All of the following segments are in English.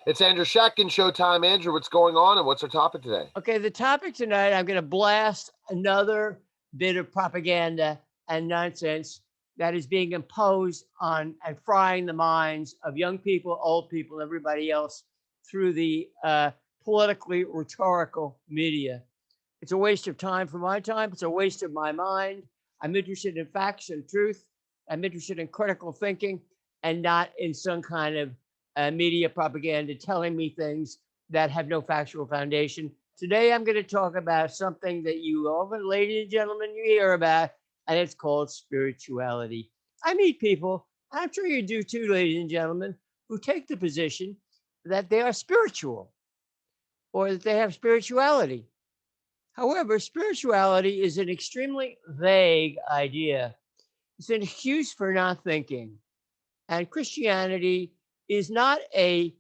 It's Andrew Schatkin, Showtime. Andrew, what's going on and what's our topic today? Okay, the topic tonight, I'm going to blast another bit of propaganda and nonsense that is being imposed on and frying the minds of young people, old people, everybody else through the politically rhetorical media. It's a waste of time for my time. It's a waste of my mind. I'm interested in facts and truth. I'm interested in critical thinking and not in some kind of media propaganda telling me things that have no factual foundation. Today, I'm going to talk about something that you often, ladies and gentlemen, you hear about, and it's called spirituality. I meet people, I'm sure you do too, ladies and gentlemen, who take the position that they are spiritual or that they have spirituality. However, spirituality is an extremely vague idea. It's an excuse for not thinking. And Christianity is not a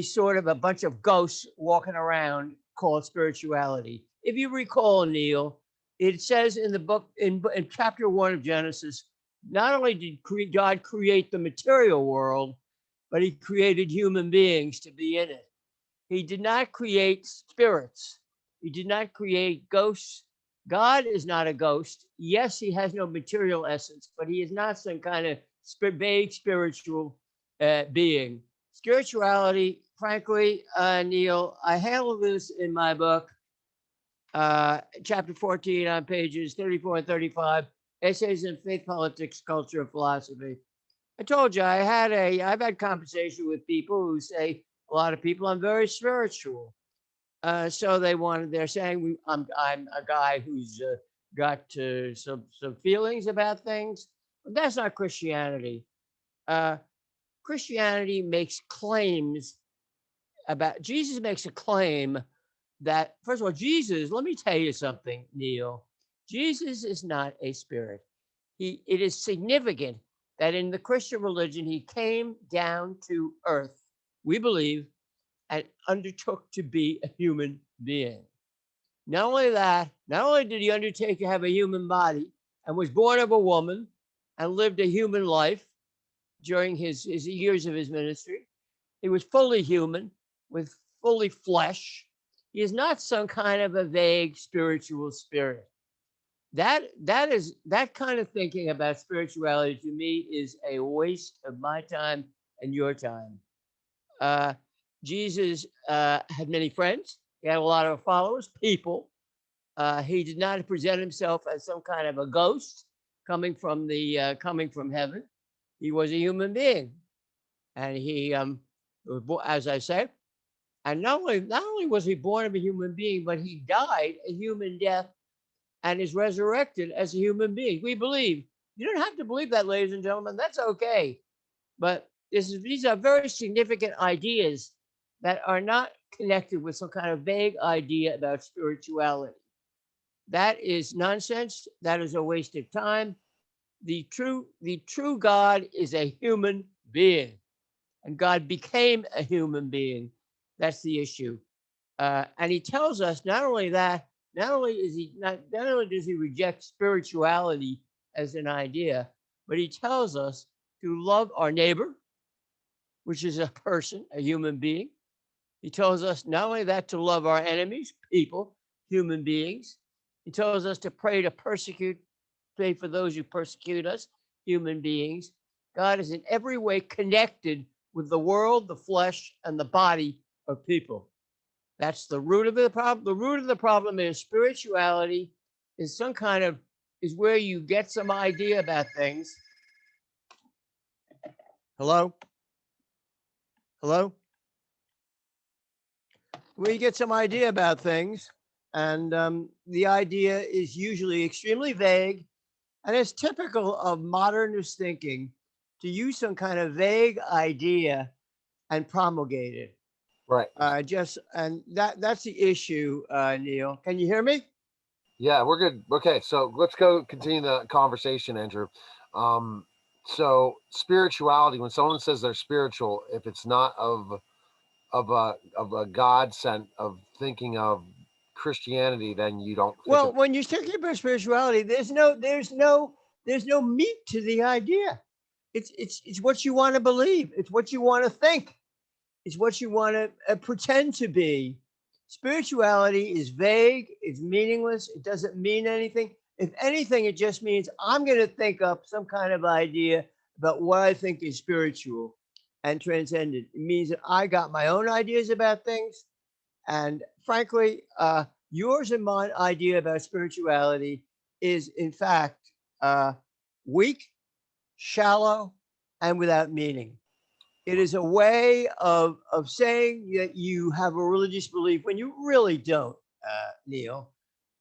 sort of a bunch of ghosts walking around called spirituality. If you recall, Neil, it says in the book, in chapter 1 of Genesis, not only did God create the material world, but he created human beings to be in it. He did not create spirits. He did not create ghosts. God is not a ghost. Yes, he has no material essence, but he is not some kind of vague spiritual being. Spirituality, frankly, Neil, I handle this in my book, chapter 14 on pages 34 and 35, Essays in Faith, Politics, Culture, and Philosophy. I told you I've had conversation with people who say, a lot of people, I'm very spiritual. So they're saying I'm a guy who's got some feelings about things. But that's not Christianity. Uh, Christianity makes claims about Jesus makes a claim that first of all, Jesus. Let me tell you something, Neil. Jesus is not a spirit. It is significant that in the Christian religion he came down to earth. We believe and undertook to be a human being. Not only that, not only did he undertake to have a human body and was born of a woman and lived a human life during his years of his ministry, he was fully human with fully flesh. He is not some kind of a vague spiritual spirit. That kind of thinking about spirituality to me is a waste of my time and your time. Uh, Jesus had many friends. He had a lot of followers, people. He did not present himself as some kind of a ghost coming from heaven. He was a human being, and as I said, and not only was he born of a human being, but he died a human death and is resurrected as a human being. We believe. You don't have to believe that, ladies and gentlemen. That's okay. But these are very significant ideas that are not connected with some kind of vague idea about spirituality. That is nonsense. That is a waste of time. The true God is a human being, and God became a human being. That's the issue. And he tells us not only that, not only does he reject spirituality as an idea, but he tells us to love our neighbor, which is a person, a human being. He tells us not only that to love our enemies, people, human beings. He tells us to pray for those who persecute us, human beings. God is in every way connected with the world, the flesh, and the body of people. That's the root of the problem. The root of the problem is spirituality is some kind of is where you get some idea about things. Hello? Hello? Where you get some idea about things. And the idea is usually extremely vague. And it's typical of modernist thinking to use some kind of vague idea and promulgate it. Right. That's the issue, Neil. Can you hear me? Yeah, we're good. Okay, so let's go continue the conversation, Andrew. Um, so spirituality, when someone says they're spiritual, if it's not of a God sent of thinking of Christianity, then you don't think Well, when you're thinking about spirituality, there's no meat to the idea. It's what you want to believe. It's what you want to think. It's what you want to pretend to be. Spirituality is vague, it's meaningless, it doesn't mean anything. If anything, it just means I'm going to think up some kind of idea about what I think is spiritual and transcendent. It means that I got my own ideas about things. And frankly, yours and my idea about spirituality is, in fact, weak, shallow, and without meaning. It is a way of saying that you have a religious belief when you really don't, Neil.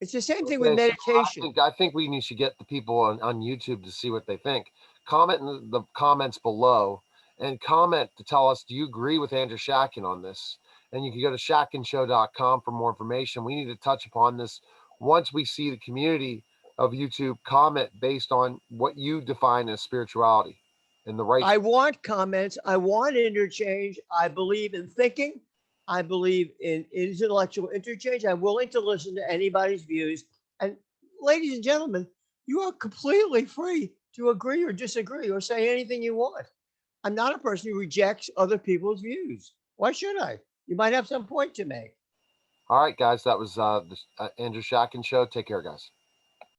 It's the same thing with Okay, so meditation. I think we need to get the people on YouTube to see what they think. Comment in the comments below and comment to tell us, do you agree with Andrew Schatkin on this? And you can go to shatkinshow.com for more information. We need to touch upon this once we see the community of YouTube comment based on what you define as spirituality and the right. I want comments. I want interchange. I believe in thinking. I believe in intellectual interchange. I'm willing to listen to anybody's views. And ladies and gentlemen, you are completely free to agree or disagree or say anything you want. I'm not a person who rejects other people's views. Why should I? You might have some point to make. All right, guys, that was the Andrew Schatkin show. Take care, guys.